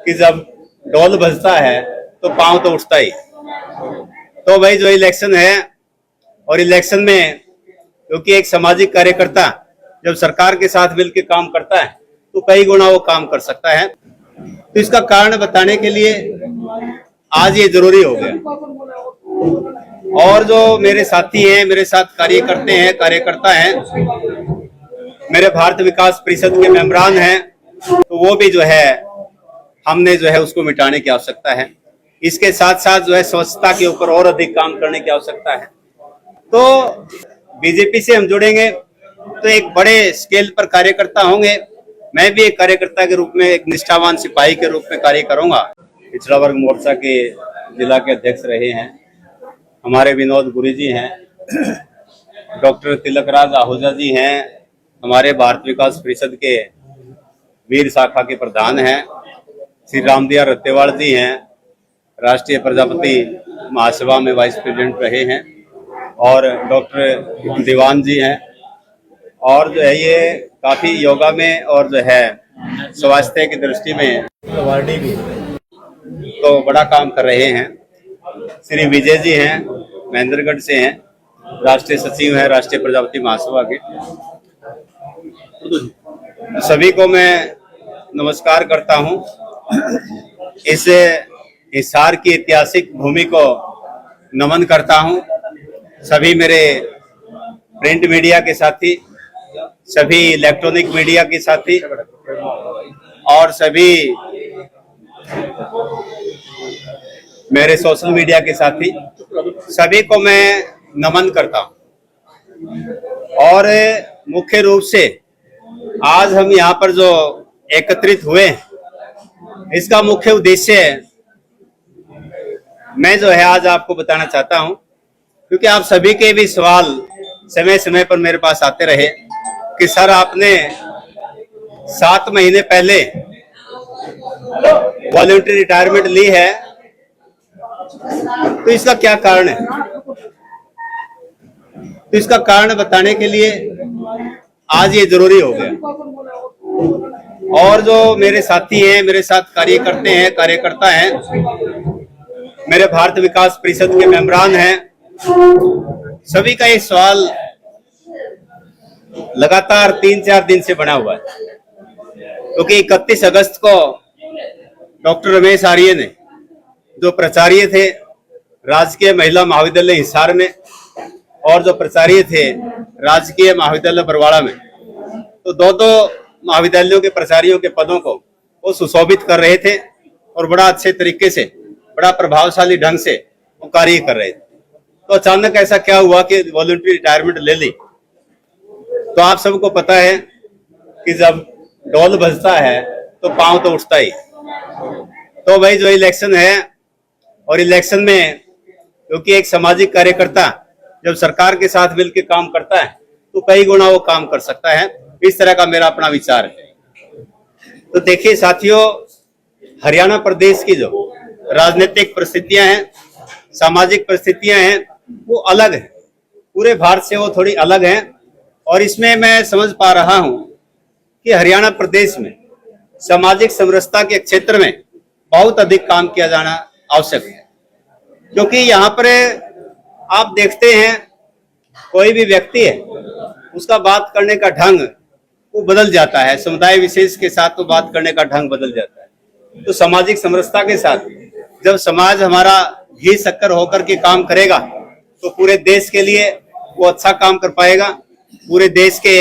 कि जब ढोल बजता है तो पांव तो उठता ही। तो भाई जो इलेक्शन है, और इलेक्शन में क्योंकि एक सामाजिक कार्यकर्ता जब सरकार के साथ मिलकर काम करता है तो कई गुना वो काम कर सकता है। तो इसका कारण बताने के लिए आज ये जरूरी हो गया। और जो मेरे साथी हैं, मेरे साथ कार्य करते हैं, कार्यकर्ता हैं, मेरे भारत विकास परिषद के मेंबरान हैं, तो वो भी जो है हमने जो है उसको मिटाने की आवश्यकता है। इसके साथ साथ जो है स्वच्छता के ऊपर और अधिक काम करने की आवश्यकता है। तो बीजेपी से हम जुड़ेंगे तो एक बड़े स्केल पर कार्यकर्ता होंगे। मैं भी एक कार्यकर्ता के रूप में, एक निष्ठावान सिपाही के रूप में कार्य करूंगा। पिछड़ा वर्ग मोर्चा के जिला के अध्यक्ष रहे हैं हमारे विनोद गुरु जी हैं, डॉक्टर तिलकराज आहूजा जी हैं, हमारे भारत विकास परिषद के वीर शाखा के प्रधान हैं, श्री रामदिया रत्तेवाड़ जी हैं, राष्ट्रीय प्रजापति महासभा में वाइस प्रेसिडेंट रहे हैं, और डॉक्टर दीवान जी हैं, और जो है ये काफी योगा में और जो है स्वास्थ्य की दृष्टि में अवार्डी भी तो बड़ा काम कर रहे हैं। श्री विजय जी हैं, महेंद्रगढ़ से हैं, राष्ट्रीय सचिव हैं राष्ट्रीय प्रजापति महासभा के। सभी को मैं नमस्कार करता हूं। इस हिसार की ऐतिहासिक भूमि को नमन करता हूं। सभी मेरे प्रिंट मीडिया के साथी, सभी इलेक्ट्रॉनिक मीडिया के साथी और सभी मेरे सोशल मीडिया के साथी, सभी को मैं नमन करता हूं। और मुख्य रूप से आज हम यहाँ पर जो एकत्रित हुए, इसका मुख्य उद्देश्य मैं जो है आज आपको बताना चाहता हूं, क्योंकि आप सभी के भी सवाल समय समय पर मेरे पास आते रहे कि सर आपने 7 महीने पहले वॉलंटरी रिटायरमेंट ली है, तो इसका क्या कारण है। तो इसका कारण बताने के लिए आज ये जरूरी हो गया। और जो मेरे साथी हैं, मेरे साथ कार्य करते हैं, कार्यकर्ता हैं, मेरे भारत विकास परिषद के मेंबरान हैं, सभी का ये सवाल लगातार 3-4 दिन से बना हुआ है। क्योंकि 31 अगस्त को डॉक्टर रमेश आर्य ने, जो प्राचार्य थे राजकीय महिला महाविद्यालय हिसार में और जो प्राचार्य थे राजकीय महाविद्यालय बरवाड़ा में, तो दो महाविद्यालयों के प्राचार्यों के पदों को वो सुशोभित कर रहे थे और बड़ा अच्छे तरीके से, बड़ा प्रभावशाली ढंग से वो कार्य कर रहे थे। तो अचानक ऐसा क्या हुआ कि वॉलंटरी रिटायरमेंट ले ली। तो आप सबको पता है कि जब ढोल बजता है तो पांव तो उठता ही। तो भाई जो इलेक्शन है, और इलेक्शन में क्योंकि एक सामाजिक कार्यकर्ता जब सरकार के साथ मिलकर काम करता है तो कई गुना वो काम कर सकता है। इस तरह का मेरा अपना विचार है। तो देखिए साथियों, हरियाणा प्रदेश की जो राजनीतिक परिस्थितियां हैं, सामाजिक परिस्थितियां हैं, वो अलग है, पूरे भारत से वो थोड़ी अलग हैं। और इसमें मैं समझ पा रहा हूं कि हरियाणा प्रदेश में सामाजिक समरसता के क्षेत्र में बहुत अधिक काम किया जाना आवश्यक है। क्योंकि यहाँ पर आप देखते हैं, कोई भी व्यक्ति है, उसका बात करने का ढंग वो बदल जाता है, समुदाय विशेष के साथ तो बात करने का ढंग बदल जाता है। तो सामाजिक समरसता के साथ जब समाज हमारा घी शक्कर होकर के काम करेगा तो पूरे देश के लिए वो अच्छा काम कर पाएगा, पूरे देश के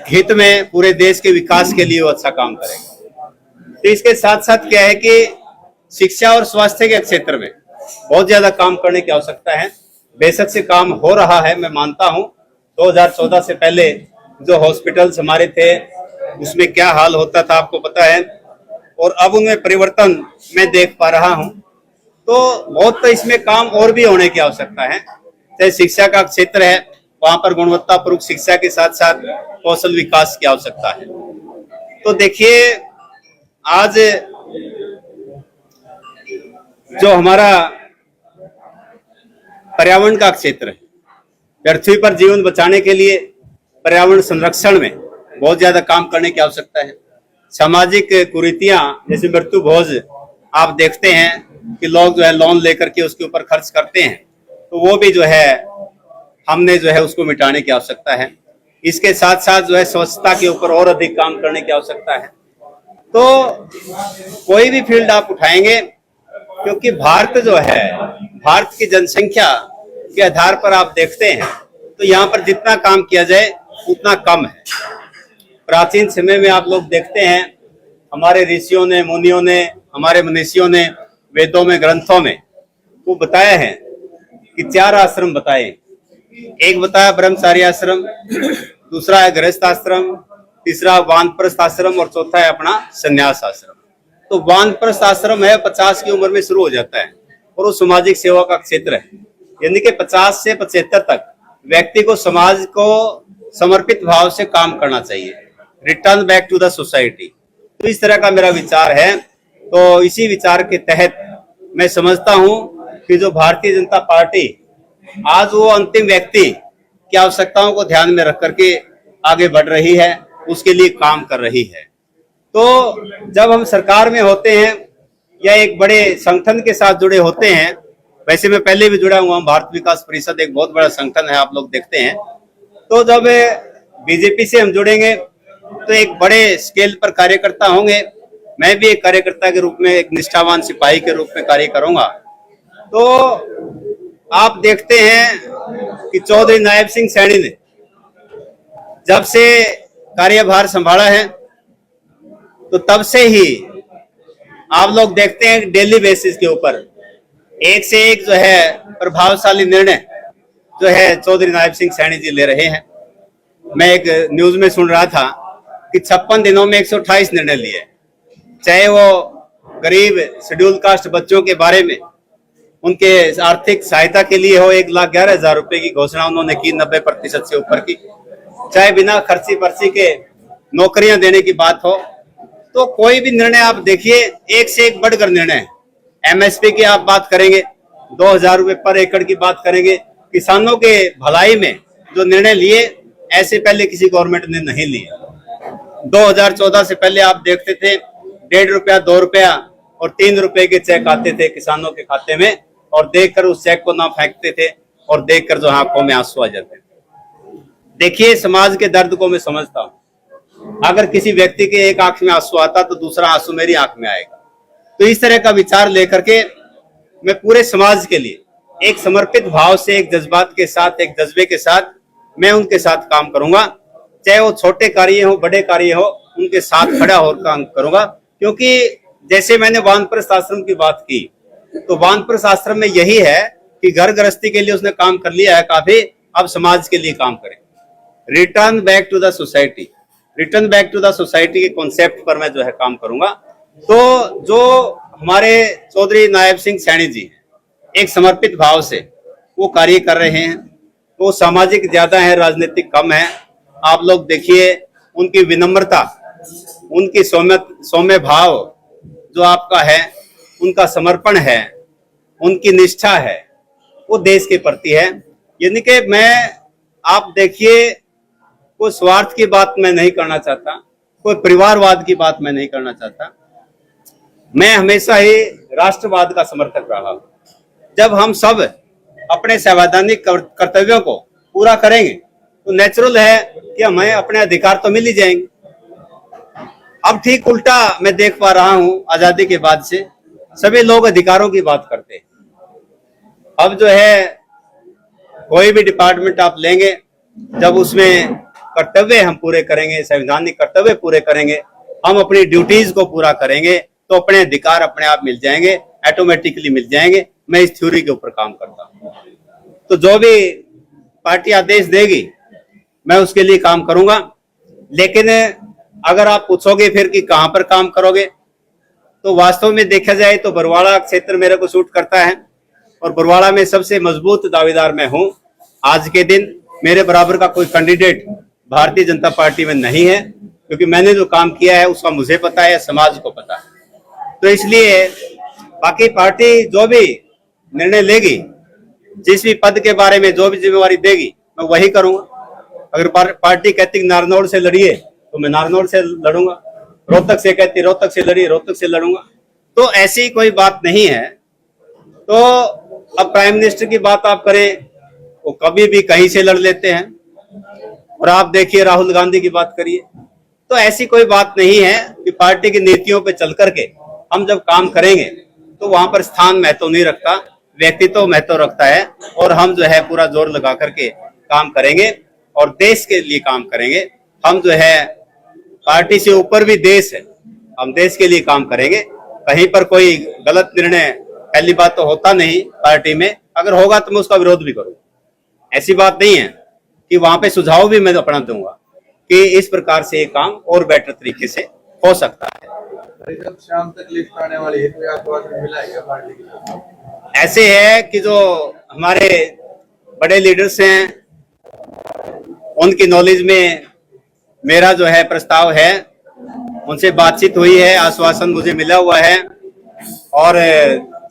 हित में, पूरे देश के विकास के लिए वो अच्छा काम करेगा। तो इसके साथ साथ क्या है कि शिक्षा और स्वास्थ्य के क्षेत्र में बहुत ज्यादा काम करने की आवश्यकता है। बेशक से काम हो रहा है, मैं मानता हूं। 2014 से पहले जो हॉस्पिटल्स हमारे थे उसमें क्या हाल होता था आपको पता है, और अब उनमें परिवर्तन मैं देख पा रहा हूं। तो बहुत तो इसमें काम और भी होने की आवश्यकता है। चाहे शिक्षा का क्षेत्र है, वहां पर गुणवत्तापूर्ण शिक्षा के साथ साथ कौशल विकास की आवश्यकता है। तो देखिए, आज जो हमारा पर्यावरण का क्षेत्र है, पृथ्वी पर जीवन बचाने के लिए पर्यावरण संरक्षण में बहुत ज्यादा काम करने की आवश्यकता है। सामाजिक कुरीतियां जैसे मृत्यु भोज आप देखते हैं कि लोग जो है लोन लेकर के उसके ऊपर खर्च करते हैं, तो वो भी जो है हमने जो है उसको मिटाने की आवश्यकता है। इसके साथ साथ जो है स्वच्छता के ऊपर और अधिक काम करने की आवश्यकता है। तो कोई भी फील्ड आप उठाएंगे, क्योंकि भारत जो है, भारत की जनसंख्या के आधार पर आप देखते हैं तो यहाँ पर जितना काम किया जाए उतना कम है। प्राचीन समय में आप लोग देखते हैं हमारे ऋषियों ने, मुनियों ने, हमारे मनीषियों ने वेदों में, ग्रंथों में वो बताया है कि 4 आश्रम बताए। एक बताया ब्रह्मचार्य आश्रम, दूसरा है गृहस्थ आश्रम, तीसरा वानप्रस्थ आश्रम और चौथा है अपना संन्यास आश्रम। तो वानप्रस्थ आश्रम है 50 की उम्र में शुरू हो जाता है और वो सामाजिक सेवा का क्षेत्र है, यानी कि 50 से 75 तक व्यक्ति को समाज को समर्पित भाव से काम करना चाहिए, return back to the society. तो इस तरह का मेरा विचार है। तो इसी विचार के तहत मैं समझता हूं कि जो भारतीय जनता पार्टी आज वो अंतिम व्यक्ति की आवश्यकताओं को ध्यान में रख करके आगे बढ़ रही है, उसके लिए काम कर रही है। तो जब हम सरकार में होते हैं या एक बड़े संगठन के साथ जुड़े होते हैं, वैसे मैं पहले भी जुड़ा हुआ हूं, भारत विकास परिषद एक बहुत बड़ा संगठन है, आप लोग देखते हैं। तो जब बीजेपी से हम जुड़ेंगे तो एक बड़े स्केल पर कार्यकर्ता होंगे। मैं भी एक कार्यकर्ता के रूप में, एक निष्ठावान सिपाही के रूप में कार्य करूंगा। तो आप देखते हैं कि चौधरी नायब सिंह सैनी ने जब से कार्यभार संभाला है तो तब से ही आप लोग देखते हैं डेली बेसिस के ऊपर एक से एक जो है प्रभावशाली निर्णय जो है चौधरी नायब सिंह सैनी जी ले रहे हैं। मैं एक न्यूज में सुन रहा था कि 56 दिनों में 128 निर्णय लिए, चाहे वो गरीब शेड्यूल कास्ट बच्चों के बारे में, उनके आर्थिक सहायता के लिए हो 1,11,000 रुपए की घोषणा उन्होंने की, 90% से ऊपर की, चाहे बिना खर्ची पर्ची के नौकरियां देने की बात हो। तो कोई भी निर्णय आप देखिए, एक से एक बढ़कर निर्णय है। एमएसपी की आप बात करेंगे, 2,000 रुपए पर एकड़ की बात करेंगे। किसानों के भलाई में जो निर्णय लिए, ऐसे पहले किसी गवर्नमेंट ने नहीं लिए। 2014 से पहले आप देखते थे 1.5 रुपया, 2 रुपया और 3 रुपए के चेक आते थे किसानों के खाते में, और देखकर उस चेक को ना फेंकते थे और देखकर जो आंखों में आंसू आ जाते थे। देखिए, समाज के दर्द को मैं समझता हूं। अगर किसी व्यक्ति के एक आंख में आंसू आता तो दूसरा आंसू मेरी आंख में आएगा। तो इस तरह का विचार लेकर के मैं पूरे समाज के लिए एक समर्पित भाव से, एक जज्बात के साथ, एक जज्बे के साथ मैं उनके साथ काम करूंगा। चाहे वो छोटे कार्य हो, बड़े कार्य हो, उनके साथ खड़ा होकर काम करूंगा। क्योंकि जैसे मैंने वानप्रस्थ आश्रम की बात की, तो वानप्रस्थ आश्रम में यही है कि घर गृहस्थी के लिए उसने काम कर लिया है काफी, अब समाज के लिए काम करें। Return back to the society, return back to the society के कॉन्सेप्ट पर मैं जो है काम करूंगा। तो जो हमारे चौधरी नायब सिंह सैनी जी एक समर्पित भाव से वो कार्य कर रहे हैं, वो सामाजिक ज्यादा है, राजनीतिक कम है। आप लोग देखिए उनकी विनम्रता, उनकी सौम्य भाव जो आपका है, उनका समर्पण है, उनकी निष्ठा है, वो देश के प्रति है। यानी कि आप देखिए, कोई स्वार्थ की बात मैं नहीं करना चाहता, कोई परिवारवाद की बात मैं नहीं करना चाहता। मैं हमेशा ही राष्ट्रवाद का समर्थक रहा हूं। जब हम सब अपने संवैधानिक कर्तव्यों को पूरा करेंगे तो नेचुरल है कि हमें अपने अधिकार तो मिल ही जाएंगे। अब ठीक उल्टा मैं देख पा रहा हूं, आजादी के बाद से सभी लोग अधिकारों की बात करते हैं। अब जो है कोई भी डिपार्टमेंट आप लेंगे, जब उसमें कर्तव्य हम पूरे करेंगे, संवैधानिक कर्तव्य पूरे करेंगे, हम अपनी ड्यूटीज को पूरा करेंगे, तो अपने अधिकार अपने आप मिल जाएंगे, ऑटोमेटिकली मिल जाएंगे। मैं इस थ्योरी के ऊपर काम करता हूं। तो जो भी पार्टी आदेश देगी मैं उसके लिए काम करूंगा। लेकिन अगर आप पूछोगे फिर कि कहां पर काम करोगे, तो वास्तव में देखा जाए तो बरवाड़ा क्षेत्र मेरे को सूट करता है, और बरवाड़ा में सबसे मजबूत दावेदार मैं हूं। आज के दिन मेरे बराबर का कोई कैंडिडेट भारतीय जनता पार्टी में नहीं है, क्योंकि मैंने जो काम किया है उसका मुझे पता है, समाज को पता है। तो इसलिए बाकी पार्टी जो भी निर्णय लेगी, जिस भी पद के बारे में जो भी जिम्मेवारी देगी, मैं वही करूंगा। अगर पार्टी कहती है नारनौल से लड़िए, तो मैं नारनौल से लड़ूंगा। रोहतक से कहती रोहतक से लड़ी, रोहतक से लड़ूंगा। तो ऐसी कोई बात नहीं है। तो अब प्राइम मिनिस्टर की बात आप करें, वो कभी भी कहीं से लड़ लेते हैं। और आप देखिए राहुल गांधी की बात करिए, तो ऐसी कोई बात नहीं है कि पार्टी की नीतियों पे चल करके हम जब काम करेंगे तो वहां पर स्थान महत्व नहीं रखता, व्यक्तित्व महत्व रखता है। और हम जो है पूरा जोर लगा करके काम करेंगे और देश के लिए काम करेंगे। हम जो है पार्टी से ऊपर भी देश है, हम देश के लिए काम करेंगे। कहीं पर कोई गलत निर्णय पहली बात तो होता नहीं पार्टी में, अगर होगा तो मैं उसका विरोध भी करूँ। ऐसी बात नहीं है कि वहां पे सुझाव भी मैं अपना दूंगा कि इस प्रकार से ये काम और बेटर तरीके से हो सकता है। जब शाम तक लिस्ट आने वाली है तो आपको मिला है क्या पार्टी की? ऐसे है कि जो हमारे बड़े लीडर्स हैं उनकी नॉलेज में मेरा जो है प्रस्ताव है, उनसे बातचीत हुई है, आश्वासन मुझे मिला हुआ है। और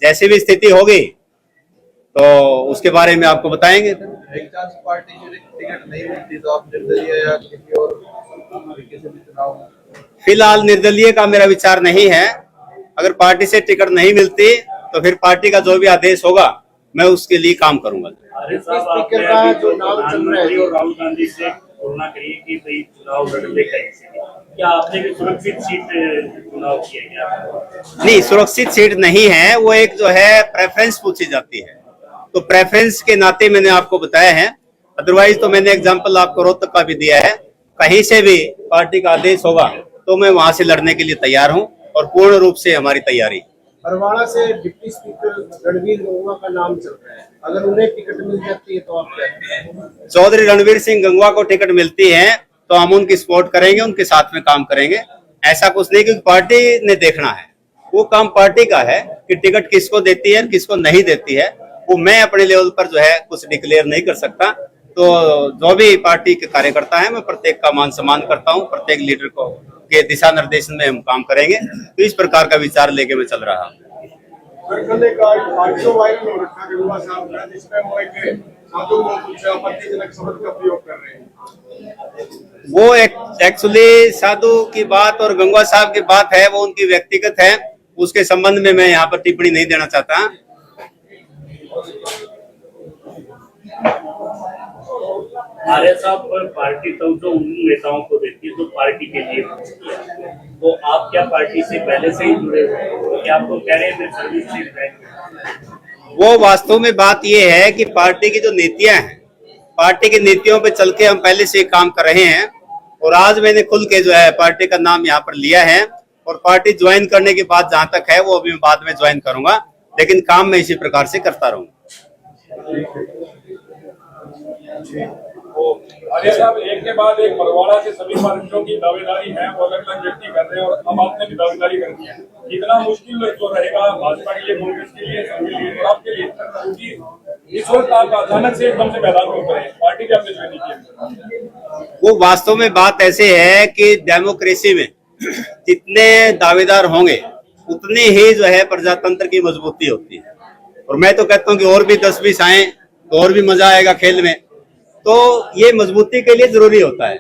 जैसी भी स्थिति होगी तो उसके बारे में आपको बताएंगे। एक चांस पार्टी की टिकट नहीं मिलती तो आप निर्दलीय या किसी और तरीके से भी चुनाव? फिलहाल निर्दलीय का मेरा विचार नहीं है। अगर पार्टी से टिकट नहीं मिलती तो फिर पार्टी का जो भी आदेश होगा मैं उसके लिए काम करूंगा। स्पीकर का जो नाम चल रहा है, राहुल गांधी से तुलना करिए कि भाई चुनाव लड़ने का क्या आपने भी सुरक्षित सीट चुनाव किया क्या? नहीं, सुरक्षित सीट नहीं है, वो एक जो है प्रेफरेंस पूछी जाती है, तो प्रेफरेंस के नाते मैंने आपको बताया है। अदरवाइज तो मैंने एग्जांपल आपको रोहतक का भी दिया है। कहीं से भी पार्टी का आदेश होगा तो मैं वहां से लड़ने के लिए तैयार हूं और पूर्ण रूप से हमारी तैयारी। बरवाड़ा से डिप्टी स्पीकर रणवीर गंगवा का नाम चल रहा है, अगर उन्हें टिकट मिल जाती है तो आप क्या करेंगे? चौधरी रणवीर सिंह गंगवा को टिकट मिलती है तो हम उनकी सपोर्ट करेंगे, उनके साथ में काम करेंगे। ऐसा कुछ नहीं, क्योंकि पार्टी ने देखना है, वो काम पार्टी का है कि टिकट किसको देती है किसको नहीं देती है। वो मैं अपने लेवल पर जो है कुछ डिक्लेयर नहीं कर सकता। तो जो भी पार्टी के कार्यकर्ता है मैं प्रत्येक का मान सम्मान करता हूँ, प्रत्येक लीडर को के दिशा निर्देशन में हम काम करेंगे। तो इस प्रकार का विचार लेके मैं चल रहा हूँ। वायरल हो रखा गंगवा साहब का, जिसमें वो एक साधु को कुछ आपत्तिजनक शब्द का प्रयोग कर रहे हैं। वो एक्चुअली साधु की बात और गंगवा साहब की बात है, वो उनकी व्यक्तिगत है, उसके संबंध में मैं यहाँ पर टिप्पणी नहीं देना चाहता। आर्य साहब पर पार्टी तो उन नेताओं को देती है तो पार्टी के लिए, तो आप क्या पार्टी से पहले से ही जुड़े हुए हैं? क्या आपको कह रहे हैं सर्विस से वो वास्तव में बात ये है कि पार्टी की जो नीतियां हैं, पार्टी की नीतियों पे चल के हम पहले से काम कर रहे हैं। और आज मैंने खुल के जो है पार्टी का नाम यहाँ पर लिया है और पार्टी ज्वाइन करने की बात जहां तक है वो अभी बाद में ज्वाइन करूंगा, लेकिन काम मैं इसी प्रकार से करता रहूंगा। आर्य साहब, एक के बाद एक बरवाड़ा से सभी पार्टियों की दावेदारी है, वो अलग अलग व्यक्ति कर रहे हैं और अब आपने भी दावेदारी कर दी है। कितना मुश्किल जो रहेगा भाजपा के लिए, कांग्रेस के लिए, सबके लिए और आपके लिए, क्योंकि इस वक्त आप अचानक से एकदम से मैदान में उतरे, पार्टी भी आपने ज्वाइन नहीं किया। वो वास्तव में बात ऐसे है कि डेमोक्रेसी में जितने दावेदार होंगे उतने ही जो है प्रजातंत्र की मजबूती होती है। और मैं तो कहता हूँ कि और भी 10-20 आए तो और भी मजा आएगा खेल में। तो ये मजबूती के लिए जरूरी होता है।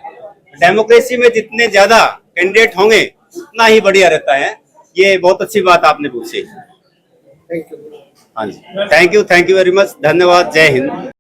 डेमोक्रेसी में जितने ज्यादा कैंडिडेट होंगे उतना ही बढ़िया रहता है। ये बहुत अच्छी बात आपने पूछी। हाँ जी, थैंक यू वेरी मच, धन्यवाद, जय हिंद।